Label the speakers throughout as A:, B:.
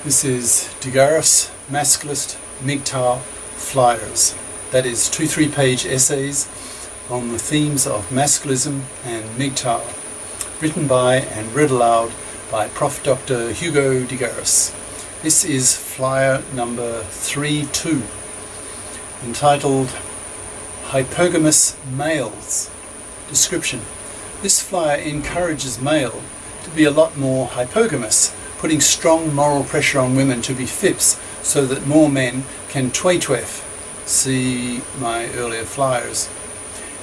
A: This is Garis, Masculist, MGTOW flyers. That is 2 3-page essays on the themes of masculism and MGTOW, written by and read aloud by Prof. Dr. Hugo de Garis. This is flyer number 32, entitled Hypergamous Males. Description. This flyer encourages male to be a lot more hypergamous, putting strong moral pressure on women to be FIPs so that more men can twaytwef, see my earlier flyers,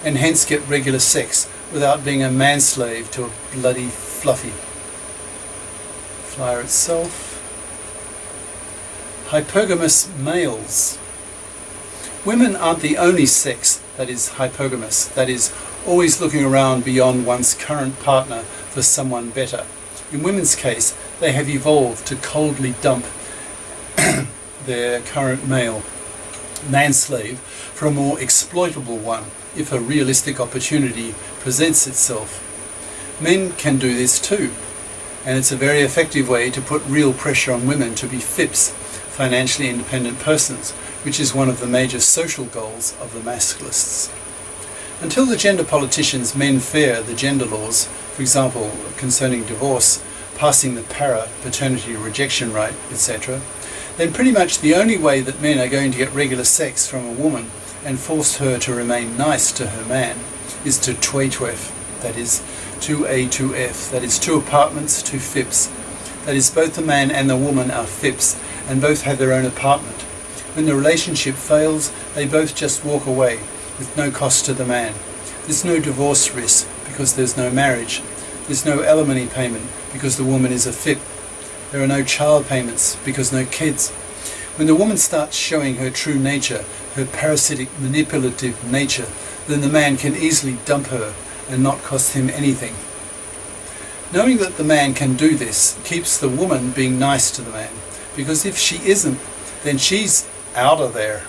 A: and hence get regular sex without being a manslave to a bloody fluffie. Flyer itself. Hypergamous males. Women aren't the only sex that is hypergamous, that is, always looking around beyond one's current partner for someone better. In women's case, they have evolved to coldly dump their current male manslave for a more exploitable one if a realistic opportunity presents itself. Men can do this too, and it's a very effective way to put real pressure on women to be FIPs, financially independent persons, which is one of the major social goals of the Masculists. Until the gender politicians men fear the gender laws, for example concerning divorce, passing the paternity rejection right, etc., then pretty much the only way that men are going to get regular sex from a woman and force her to remain nice to her man is to twaytwef, that is 2A2F, that is 2 apartments, 2 FIPs. That is, both the man and the woman are FIPs and both have their own apartment. When the relationship fails, they both just walk away with no cost to the man. There's no divorce risk because there's no marriage. There's no alimony payment because the woman is a FIP. There are no child payments because no kids. When the woman starts showing her true nature, her parasitic manipulative nature, then the man can easily dump her and not cost him anything. Knowing that the man can do this keeps the woman being nice to the man, because if she isn't, then she's out of there.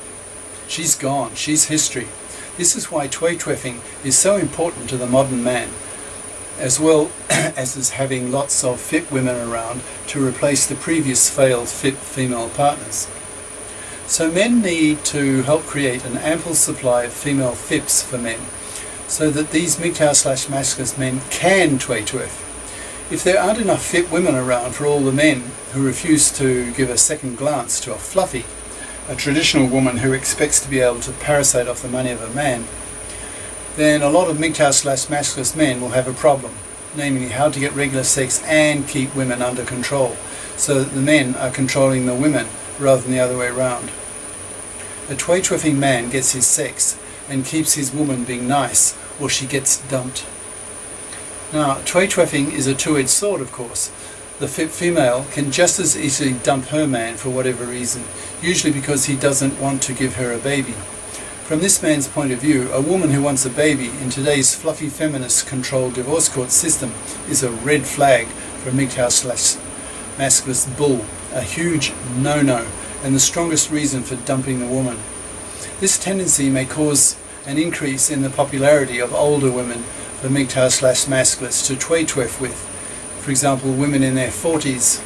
A: She's gone. She's history. This is why twaytwefing is so important to the modern man, as well as is having lots of FIP women around to replace the previous failed FIP female partners. So men need to help create an ample supply of female FIPs for men, so that these MGTOW/Masculist men can twaytwef. If there aren't enough FIP women around for all the men who refuse to give a second glance to a fluffie, a traditional woman who expects to be able to parasite off the money of a man, then a lot of MGTOW/Masculist men will have a problem, namely how to get regular sex and keep women under control, so that the men are controlling the women rather than the other way around. A twaytwefing man gets his sex and keeps his woman being nice, or she gets dumped. Now, twaytwefing is a two-edged sword, of course. The FIP female can just as easily dump her man for whatever reason, usually because he doesn't want to give her a baby. From this man's point of view, a woman who wants a baby in today's fluffy feminist-controlled divorce court system is a red flag for a MGTOW/Masculist bull, a huge no-no, and the strongest reason for dumping the woman. This tendency may cause an increase in the popularity of older women for MGTOW/Masculists to twaytwef with. For example, women in their 40s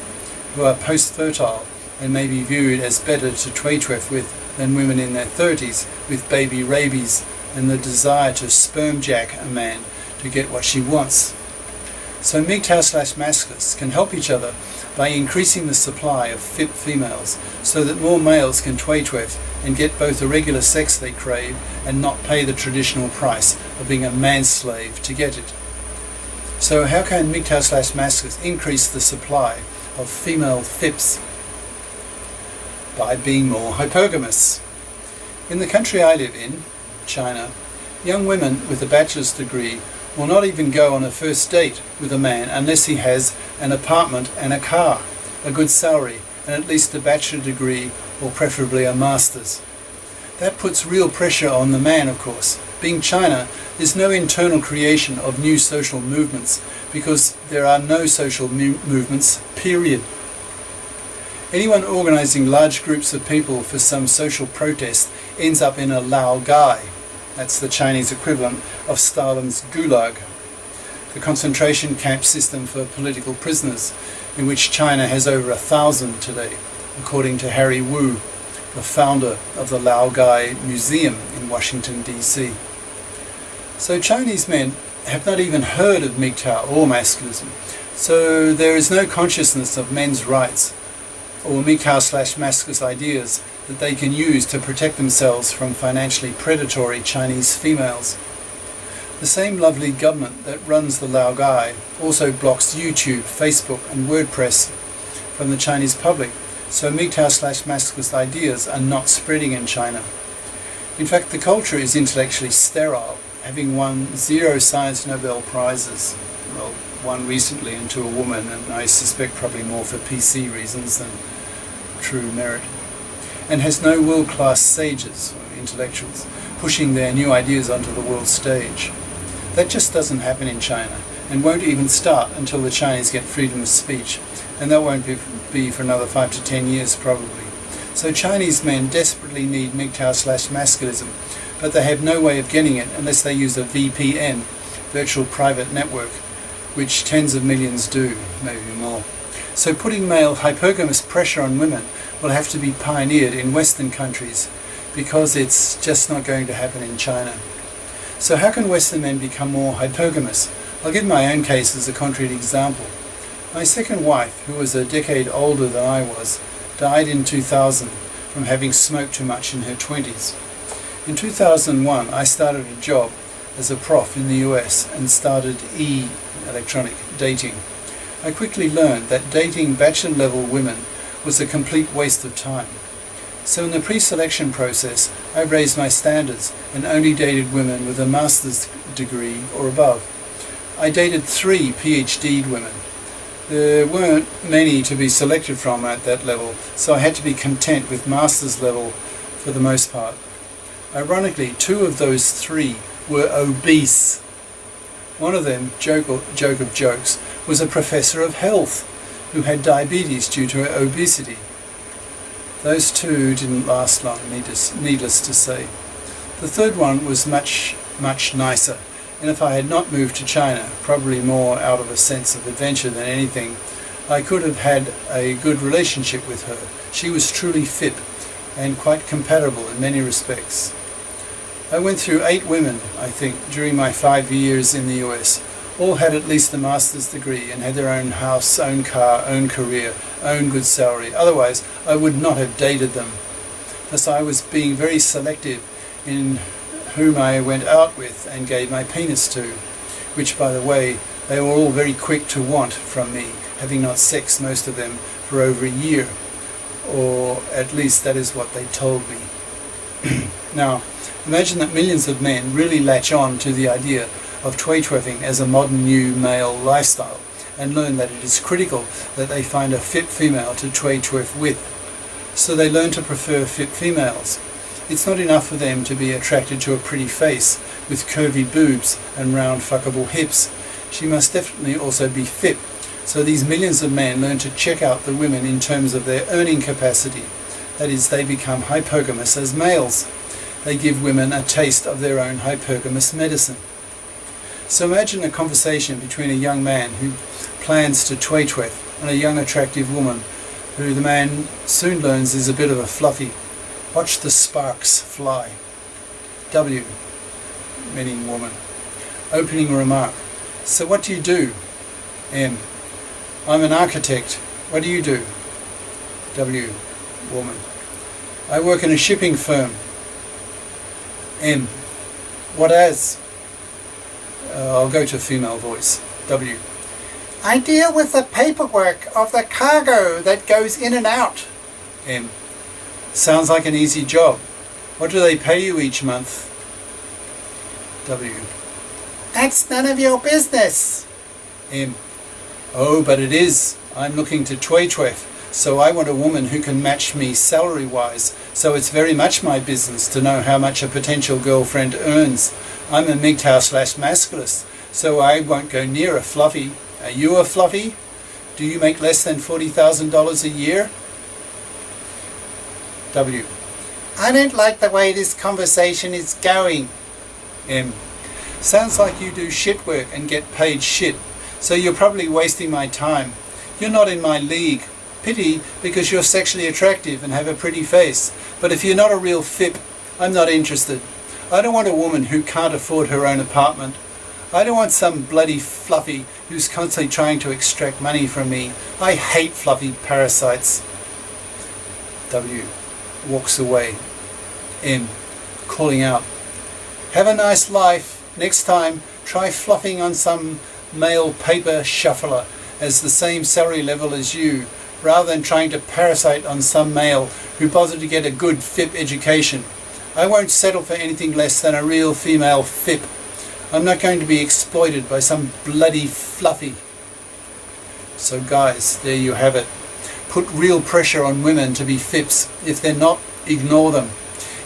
A: who are post-fertile and may be viewed as better to twaytwef with than women in their 30s with baby rabies and the desire to sperm jack a man to get what she wants. So MGTOW/Masculists can help each other by increasing the supply of FIP females so that more males can twaytwef and get both the regular sex they crave and not pay the traditional price of being a manslave to get it. So how can MGTOW/Masculists increase the supply of female FIPs? By being more hypergamous. In the country I live in, China, young women with a bachelor's degree will not even go on a first date with a man unless he has an apartment and a car, a good salary, and at least a bachelor's degree or preferably a master's. That puts real pressure on the man, of course. Being China, there's no internal creation of new social movements because there are no social movements, period. Anyone organizing large groups of people for some social protest ends up in a Lao Gai. That's the Chinese equivalent of Stalin's Gulag, the concentration camp system for political prisoners, in which China has over 1,000 today, according to Harry Wu, the founder of the Laogai Museum in Washington, D.C. So Chinese men have not even heard of MGTOW or masculism, so there is no consciousness of men's rights or MGTOW/masculist ideas that they can use to protect themselves from financially predatory Chinese females. The same lovely government that runs the Laogai also blocks YouTube, Facebook and WordPress from the Chinese public, so MGTOW/masculist ideas are not spreading in China. In fact, the culture is intellectually sterile, having won 0 science Nobel Prizes. Well, one recently and to a woman, and I suspect probably more for PC reasons than true merit, and has no world-class sages or intellectuals pushing their new ideas onto the world stage. That just doesn't happen in China, and won't even start until the Chinese get freedom of speech, and that won't be for another 5 to 10 years probably. So Chinese men desperately need MGTOW/masculism, but they have no way of getting it unless they use a VPN, virtual private network, which tens of millions do, maybe more. So putting male hypergamous pressure on women will have to be pioneered in Western countries, because it's just not going to happen in China. So how can Western men become more hypergamous? I'll give my own case as a concrete example. My second wife, who was a decade older than I was, died in 2000 from having smoked too much in her 20s. In 2001, I started a job as a prof in the US and started electronic dating. I quickly learned that dating bachelor-level women was a complete waste of time. So in the pre-selection process, I raised my standards and only dated women with a master's degree or above. I dated 3 PhD women. There weren't many to be selected from at that level, so I had to be content with master's level for the most part. Ironically, 2 of those 3 were obese. One of them, joke of jokes, was a professor of health who had diabetes due to her obesity. Those 2 didn't last long, needless to say. The third one was much nicer, and if I had not moved to China, probably more out of a sense of adventure than anything, I could have had a good relationship with her. She was truly FIP and quite compatible in many respects. I went through 8 women, I think, during my 5 years in the US. All had at least a master's degree and had their own house, own car, own career, own good salary. Otherwise, I would not have dated them. Thus, I was being very selective in whom I went out with and gave my penis to, which, by the way, they were all very quick to want from me, having not sexed most of them for over a year, or at least that is what they told me. Now, imagine that millions of men really latch on to the idea of twaytwefing as a modern new male lifestyle, and learn that it is critical that they find a fit female to twaytwef with. So they learn to prefer fit females. It's not enough for them to be attracted to a pretty face with curvy boobs and round fuckable hips. She must definitely also be fit. So these millions of men learn to check out the women in terms of their earning capacity. That is, they become hypergamous as males. They give women a taste of their own hypergamous medicine. So imagine a conversation between a young man who plans to twaytwef and a young attractive woman who the man soon learns is a bit of a fluffie. Watch the sparks fly. W, meaning woman. Opening remark. So what do you do? M. I'm an architect. What do you do? W, woman. I work in a shipping firm. M. What as? I'll go to female voice. W. I deal with the paperwork of the cargo that goes in and out. M. Sounds like an easy job. What do they pay you each month? W. That's none of your business. M. Oh, but it is. I'm looking to twaytwef, so I want a woman who can match me salary-wise, so it's very much my business to know how much a potential girlfriend earns. I'm a MGTOW/masculist, so I won't go near a fluffie. Are you a fluffie? Do you make less than $40,000 a year? W. I don't like the way this conversation is going. M. Sounds like you do shit work and get paid shit, so you're probably wasting my time. You're not in my league. Pity, because you're sexually attractive and have a pretty face. But if you're not a real FIP, I'm not interested. I don't want a woman who can't afford her own apartment. I don't want some bloody fluffie who's constantly trying to extract money from me. I hate fluffy parasites. W. Walks away. M. Calling out. Have a nice life. Next time, try fluffing on some male paper shuffler as the same salary level as you, rather than trying to parasite on some male who bothered to get a good FIP education. I won't settle for anything less than a real female FIP. I'm not going to be exploited by some bloody fluffy. So guys, there you have it. Put real pressure on women to be FIPs. If they're not, ignore them.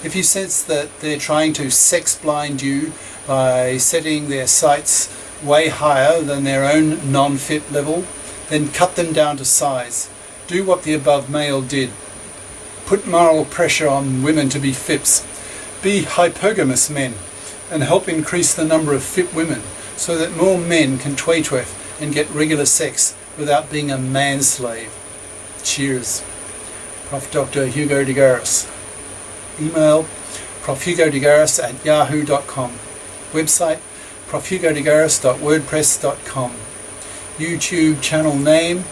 A: If you sense that they're trying to sex blind you by setting their sights way higher than their own non-FIP level, then cut them down to size. Do what the above male did. Put moral pressure on women to be FIPs. Be hypergamous men and help increase the number of FIP women so that more men can twaytwef and get regular sex without being a manslave. Cheers. Prof. Dr. Hugo de Garis. Email profhugodegaris@yahoo.com. Website profhugodegaris.wordpress.com. YouTube channel name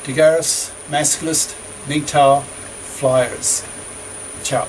A: De Garis, Masculist, MGTOW, Flyers. Ciao.